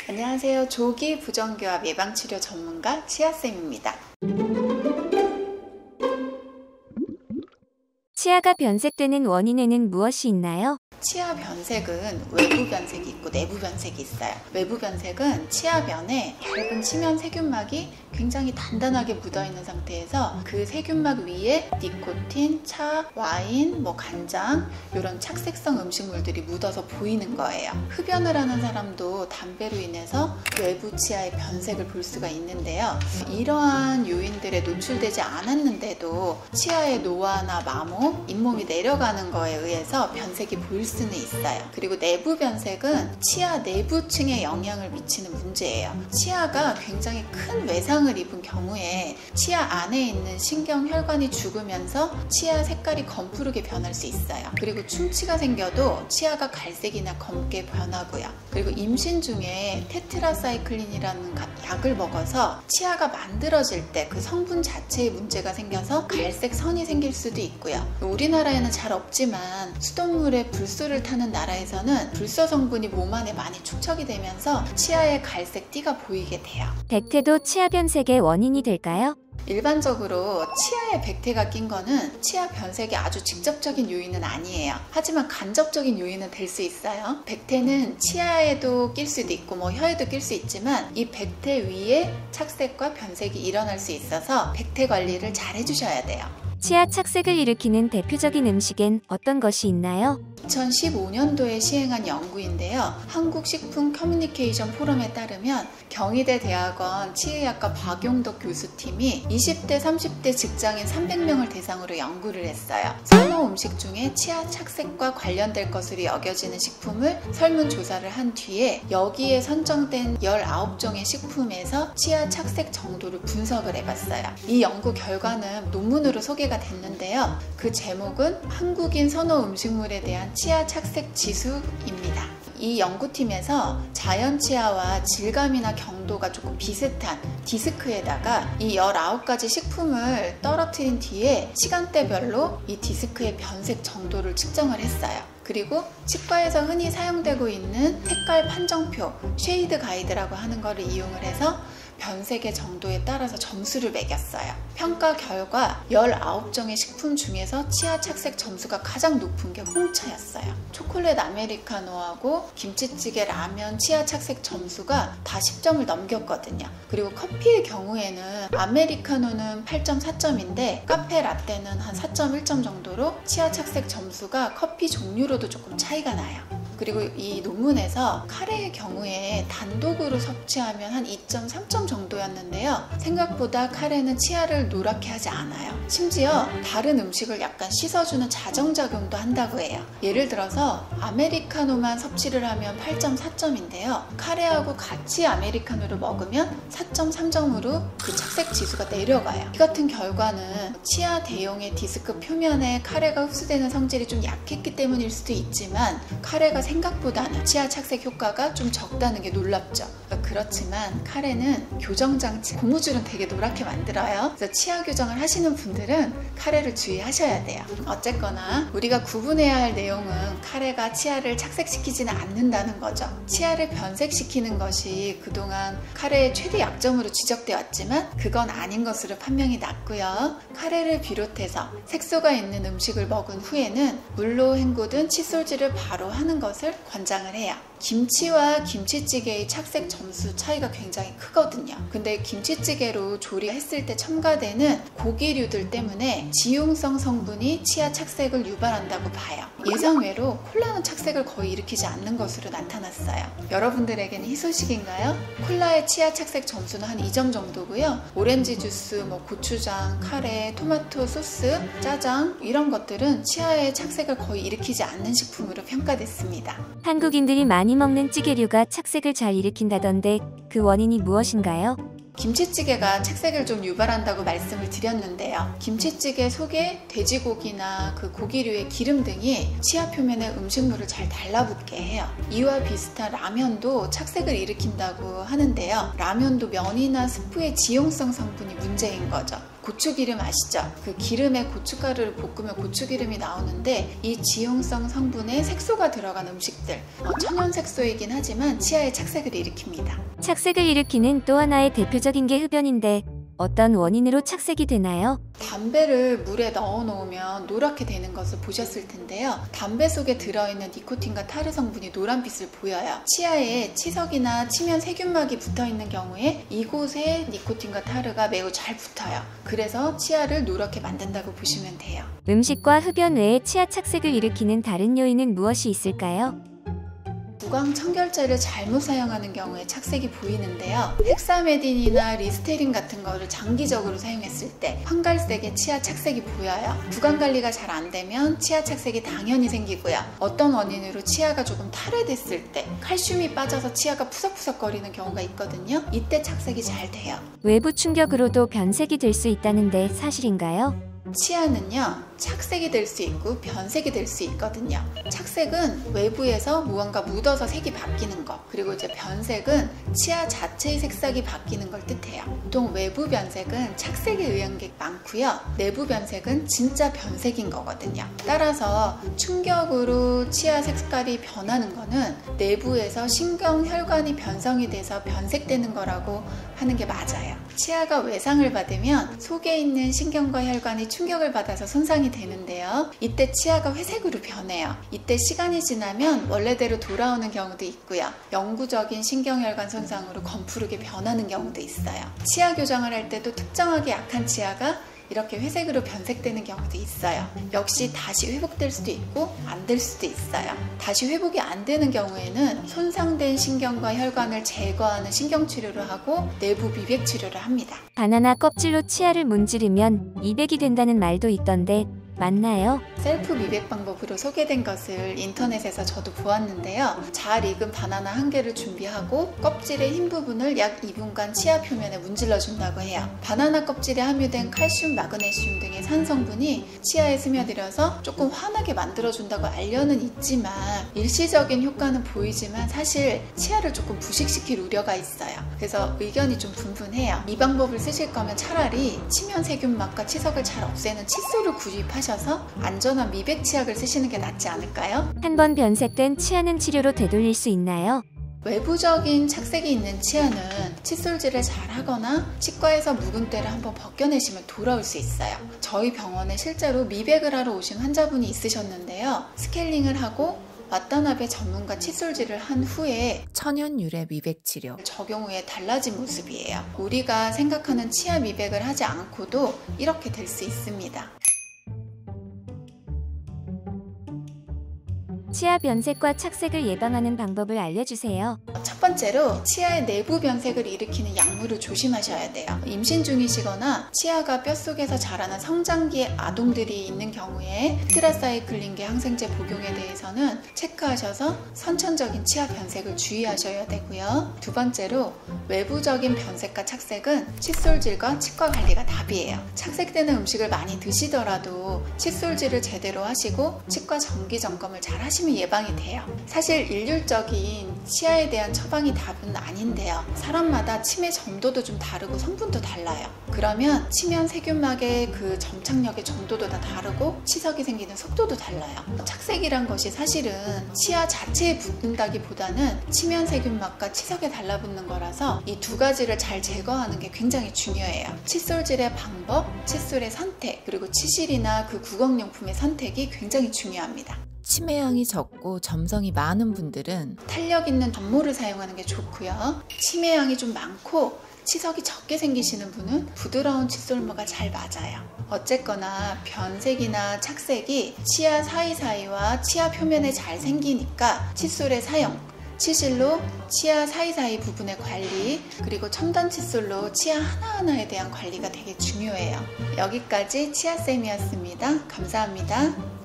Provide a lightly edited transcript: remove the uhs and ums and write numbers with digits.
안녕하세요. 조기 부정교합 예방치료 전문가 치아쌤입니다. 치아가 변색되는 원인에는 무엇이 있나요? 치아 변색은 외부 변색이 있고 내부 변색이 있어요. 외부 변색은 치아변에 얇은 치면 세균막이 굉장히 단단하게 묻어있는 상태에서 그 세균막 위에 니코틴, 차, 와인, 간장 이런 착색성 음식물들이 묻어서 보이는 거예요. 흡연을 하는 사람도 담배로 인해서 외부 치아의 변색을 볼 수가 있는데요. 이러한 요인들에 노출되지 않았는데도 치아의 노화나 마모, 잇몸이 내려가는 거에 의해서 변색이 보일 수는 있어요. 그리고 내부 변색은 치아 내부층에 영향을 미치는 문제예요. 치아가 굉장히 큰 외상을 입은 경우에 치아 안에 있는 신경혈관이 죽으면서 치아 색깔이 검푸르게 변할 수 있어요. 그리고 충치가 생겨도 치아가 갈색이나 검게 변하고요. 그리고 임신 중에 테트라사이클린이라는 약을 먹어서 치아가 만들어질 때 그 성분 자체에 문제가 생겨서 갈색 선이 생길 수도 있고요. 우리나라에는 잘 없지만 수돗물에 불소를 타는 나라에서는 불소 성분이 몸 안에 많이 축적이 되면서 치아에 갈색 띠가 보이게 돼요. 백태도 치아 변색의 원인이 될까요? 일반적으로 치아에 백태가 낀 거는 치아 변색이 아주 직접적인 요인은 아니에요. 하지만 간접적인 요인은 될 수 있어요. 백태는 치아에도 낄 수도 있고 혀에도 낄 수 있지만 이 백태 위에 착색과 변색이 일어날 수 있어서 백태 관리를 잘 해주셔야 돼요. 치아 착색을 일으키는 대표적인 음식엔 어떤 것이 있나요? 2015년도에 시행한 연구인데요. 한국식품 커뮤니케이션 포럼에 따르면 경희대 대학원 치의학과 박용덕 교수팀이 20대, 30대 직장인 300명을 대상으로 연구를 했어요. 선호 음식 중에 치아 착색과 관련될 것으로 여겨지는 식품을 설문조사를 한 뒤에 여기에 선정된 19종의 식품에서 치아 착색 정도를 분석을 해봤어요. 이 연구 결과는 논문으로 소개가 됐는데요. 그 제목은 한국인 선호 음식물에 대한 치아 착색 지수입니다. 이 연구팀에서 자연 치아와 질감이나 경도가 조금 비슷한 디스크에다가 이 19가지 식품을 떨어뜨린 뒤에 시간대별로 이 디스크의 변색 정도를 측정을 했어요. 그리고 치과에서 흔히 사용되고 있는 색깔 판정표, 쉐이드 가이드라고 하는 것을 이용을 해서 변색의 정도에 따라서 점수를 매겼어요. 평가 결과 19종의 식품 중에서 치아 착색 점수가 가장 높은 게 홍차였어요. 초콜릿 아메리카노하고 김치찌개, 라면, 치아 착색 점수가 다 10점을 넘겼거든요. 그리고 커피의 경우에는 아메리카노는 8.4점인데 카페 라떼는 한 4.1점 정도로 치아 착색 점수가 커피 종류로도 조금 차이가 나요. 그리고 이 논문에서 카레의 경우에 단독으로 섭취하면 한 2.3점 정도였는데요. 생각보다 카레는 치아를 노랗게 하지 않아요. 심지어 다른 음식을 약간 씻어주는 자정작용도 한다고 해요. 예를 들어서 아메리카노만 섭취를 하면 8.4점인데요. 카레하고 같이 아메리카노를 먹으면 4.3점으로 그 착색 지수가 내려가요. 이 같은 결과는 치아 대용의 디스크 표면에 카레가 흡수되는 성질이 좀 약했기 때문일 수도 있지만 카레가 생각보다는 치아 착색 효과가 좀 적다는 게 놀랍죠. 그렇지만 카레는 교정장치, 고무줄은 되게 노랗게 만들어요. 그래서 치아 교정을 하시는 분들은 카레를 주의하셔야 돼요. 어쨌거나 우리가 구분해야 할 내용은 카레가 치아를 착색시키지는 않는다는 거죠. 치아를 변색시키는 것이 그동안 카레의 최대 약점으로 지적되어 왔지만 그건 아닌 것으로 판명이 났고요. 카레를 비롯해서 색소가 있는 음식을 먹은 후에는 물로 헹구든 칫솔질을 바로 하는 것을 권장을 해요. 김치와 김치찌개의 착색 점수 차이가 굉장히 크거든요. 근데 김치찌개로 조리했을 때 첨가되는 고기류들 때문에 지용성 성분이 치아 착색을 유발한다고 봐요. 예상외로 콜라는 착색을 거의 일으키지 않는 것으로 나타났어요. 여러분들에게는 희소식인가요? 콜라의 치아 착색 점수는 한 2점 정도고요. 오렌지 주스, 고추장, 카레, 토마토 소스, 짜장 이런 것들은 치아의 착색을 거의 일으키지 않는 식품으로 평가됐습니다. 한국인들이 많이 먹는 찌개류가 착색을 잘 일으킨다던데 그 원인이 무엇인가요? 김치찌개가 착색을 좀 유발한다고 말씀을 드렸는데요. 김치찌개 속에 돼지고기나 그 고기류의 기름 등이 치아 표면에 음식물을 잘 달라붙게 해요. 이와 비슷한 라면도 착색을 일으킨다고 하는데요. 라면도 면이나 스프의 지용성 성분이 문제인 거죠. 고추기름 아시죠? 그 기름에 고춧가루를 볶으면 고추기름이 나오는데 이 지용성 성분에 색소가 들어간 음식들, 천연 색소이긴 하지만 치아에 착색을 일으킵니다. 착색을 일으키는 또 하나의 대표적인 게 흡연인데 어떤 원인으로 착색이 되나요? 담배를 물에 넣어 놓으면 노랗게 되는 것을 보셨을 텐데요. 담배 속에 들어있는 니코틴과 타르 성분이 노란빛을 보여요. 치아에 치석이나 치면 세균막이 붙어 있는 경우에 이곳에 니코틴과 타르가 매우 잘 붙어요. 그래서 치아를 노랗게 만든다고 보시면 돼요. 음식과 흡연 외에 치아 착색을 일으키는 다른 요인은 무엇이 있을까요? 구강 청결제를 잘못 사용하는 경우에 착색이 보이는데요. 헥사메딘이나 리스테린 같은 거를 장기적으로 사용했을 때 황갈색의 치아 착색이 보여요. 구강 관리가 잘 안 되면 치아 착색이 당연히 생기고요. 어떤 원인으로 치아가 조금 탈해됐을 때 칼슘이 빠져서 치아가 푸석푸석거리는 경우가 있거든요. 이때 착색이 잘 돼요. 외부 충격으로도 변색이 될 수 있다는데 사실인가요? 치아는요, 착색이 될 수 있고 변색이 될 수 있거든요. 착색은 외부에서 무언가 묻어서 색이 바뀌는 거, 그리고 이제 변색은 치아 자체의 색상이 바뀌는 걸 뜻해요. 보통 외부 변색은 착색에 의한 게 많고요. 내부 변색은 진짜 변색인 거거든요. 따라서 충격으로 치아 색깔이 변하는 거는 내부에서 신경혈관이 변성이 돼서 변색되는 거라고 하는 게 맞아요. 치아가 외상을 받으면 속에 있는 신경과 혈관이 충격을 받아서 손상이 되는데요. 이때 치아가 회색으로 변해요. 이때 시간이 지나면 원래대로 돌아오는 경우도 있고요. 영구적인 신경혈관 손상으로 검푸르게 변하는 경우도 있어요. 치아 교정을 할 때도 특정하게 약한 치아가 이렇게 회색으로 변색되는 경우도 있어요. 역시 다시 회복될 수도 있고 안 될 수도 있어요. 다시 회복이 안 되는 경우에는 손상된 신경과 혈관을 제거하는 신경치료를 하고 내부 미백 치료를 합니다. 바나나 껍질로 치아를 문지르면 미백이 된다는 말도 있던데 맞나요? 셀프 미백 방법으로 소개된 것을 인터넷에서 저도 보았는데요. 잘 익은 바나나 한 개를 준비하고 껍질의 흰 부분을 약 2분간 치아 표면에 문질러 준다고 해요. 바나나 껍질에 함유된 칼슘, 마그네슘 등의 산 성분이 치아에 스며들어서 조금 환하게 만들어준다고 알려는 있지만 일시적인 효과는 보이지만 사실 치아를 조금 부식시킬 우려가 있어요. 그래서 의견이 좀 분분해요. 이 방법을 쓰실 거면 차라리 치면 세균막과 치석을 잘 없애는 칫솔을 구입하셔서 안전한 미백 치약을 쓰시는 게 낫지 않을까요? 한 번 변색된 치아는 치료로 되돌릴 수 있나요? 외부적인 착색이 있는 치아는 칫솔질을 잘 하거나 치과에서 묵은 때를 한번 벗겨내시면 돌아올 수 있어요. 저희 병원에 실제로 미백을 하러 오신 환자분이 있으셨는데요. 스케일링을 하고 와타나베 전문가 칫솔질을 한 후에 천연 유래 미백 치료 적용 후에 달라진 모습이에요. 우리가 생각하는 치아 미백을 하지 않고도 이렇게 될 수 있습니다. 치아 변색과 착색을 예방하는 방법을 알려주세요. 첫 번째로 치아의 내부 변색을 일으키는 약물을 조심하셔야 돼요. 임신 중이시거나 치아가 뼛속에서 자라는 성장기의 아동들이 있는 경우에 테트라사이클린계 항생제 복용에 대해서는 체크하셔서 선천적인 치아 변색을 주의하셔야 되고요. 두 번째로 외부적인 변색과 착색은 칫솔질과 치과 관리가 답이에요. 착색되는 음식을 많이 드시더라도 칫솔질을 제대로 하시고 치과 정기 점검을 잘 하시면 예방이 돼요. 사실 일률적인 치아에 대한 처방이 답은 아닌데요. 사람마다 치매 정도도 좀 다르고 성분도 달라요. 그러면 치면 세균막의 그 점착력의 정도도 다 다르고 치석이 생기는 속도도 달라요. 착색이란 것이 사실은 치아 자체에 붙는다기보다는 치면 세균막과 치석에 달라붙는 거라서 이 두 가지를 잘 제거하는 게 굉장히 중요해요. 칫솔질의 방법, 칫솔의 선택, 그리고 치실이나 그 구강용품의 선택이 굉장히 중요합니다. 치매양이 적고 점성이 많은 분들은 탄력 있는 덤모를 사용하는 게 좋고요. 치매양이 좀 많고 치석이 적게 생기시는 분은 부드러운 칫솔모가 잘 맞아요. 어쨌거나 변색이나 착색이 치아 사이사이와 치아 표면에 잘 생기니까 칫솔의 사용, 치실로 치아 사이사이 부분의 관리, 그리고 첨단 칫솔로 치아 하나하나에 대한 관리가 되게 중요해요. 여기까지 치아쌤이었습니다. 감사합니다.